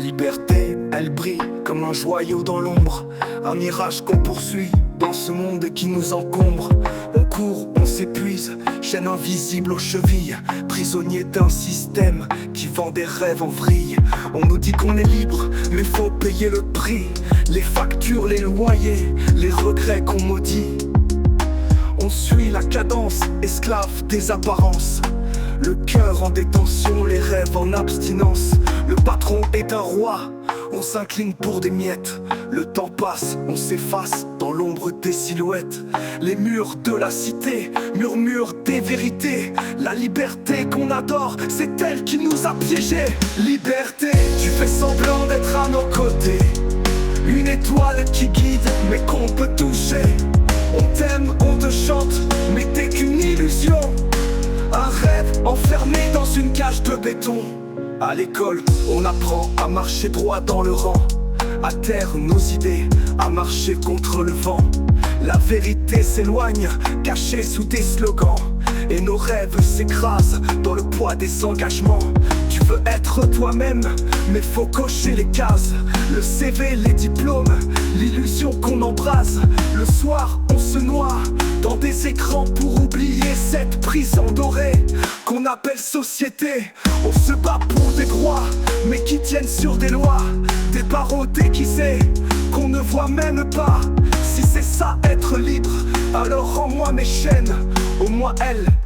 liberté, elle brille comme un joyau dans l'ombre, un mirage qu'on poursuit dans ce monde qui nous encombre. On court, on s'épuise, chaîne invisible aux chevilles, prisonnier d'un système qui vend des rêves en vrille. On nous dit qu'on est libre, mais faut payer le prix, les factures, les loyers, les regrets qu'on maudit. On suit la cadence, esclave des apparences, le cœur en détention, les rêves en abstinence. Le patron est un roi, on s'incline pour des miettes. Le temps passe, on s'efface dans l'ombre des silhouettes. Les murs de la cité murmurent des vérités. La liberté qu'on adore, c'est elle qui nous a piégés. Liberté, tu fais semblant d'être à nos côtés, une étoile qui guide mais qu'on peut toucher. On t'aime, on te chante, mais t'es qu'une illusion, un rêve enfermé dans une cage de béton. À l'école, on apprend à marcher droit dans le rang, à taire nos idées, à marcher contre le vent. La vérité s'éloigne, cachée sous des slogans, et nos rêves s'écrasent dans le poids des engagements. Tu veux être toi-même, mais faut cocher les cases, le CV, les diplômes, l'illusion qu'on embrase. Le soir, on se noie dans des écrans pour oublier cette prison dorée qu'on appelle société. On se bat pour des droits, mais qui tiennent sur des lois, des barreaux déguisés qu'on ne voit même pas. Si c'est ça être libre, alors rends-moi mes chaînes. Au moins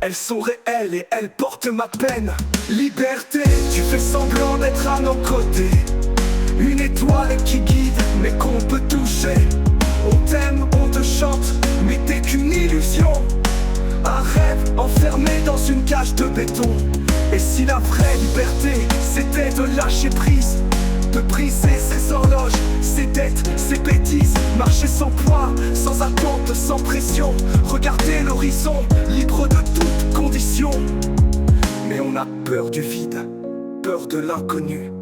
elles sont réelles et elles portent ma peine. Liberté, tu fais semblant d'être à nos côtés, une étoile qui guide mais qu'on peut toucher. On t'aime, on te chante, mais t'es qu'une illusion, un rêve enfermé dans une cage de béton. Et si la vraie liberté, c'était de lâcher prise, de briser ses horloges, ses dettes, ses bêtises, marcher sans poids, sans attente, sans pression, regarder l'horizon, libre de toute condition. Mais on a peur du vide, peur de l'inconnu,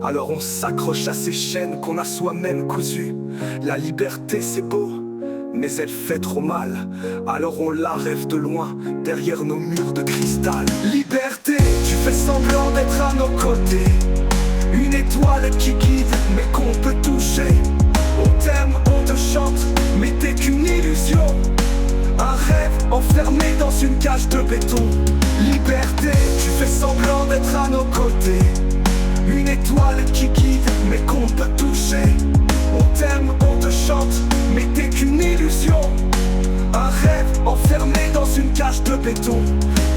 alors on s'accroche à ces chaînes qu'on a soi-même cousues. La liberté c'est beau, mais elle fait trop mal, alors on la rêve de loin, derrière nos murs de cristal. Liberté, tu fais semblant d'être à nos côtés, une étoile qui guide mais qu'on peut toucher. On t'aime, on te chante, mais t'es qu'une illusion, un rêve enfermé dans une cage de béton. Liberté, tu fais semblant d'être à nos côtés, une étoile qui guide mais qu'on peut toucher. On t'aime, on te chante, mais t'es qu'une illusion, un rêve enfermé dans une cage de béton.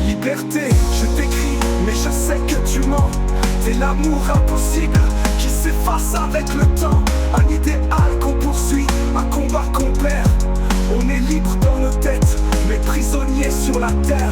Liberté, je t'écris, mais je sais que tu mens. T'es l'amour impossible qui s'efface avec le temps, un idéal qu'on poursuit, un combat qu'on perd. On est libre dans nos têtes, mais prisonniers sur la terre.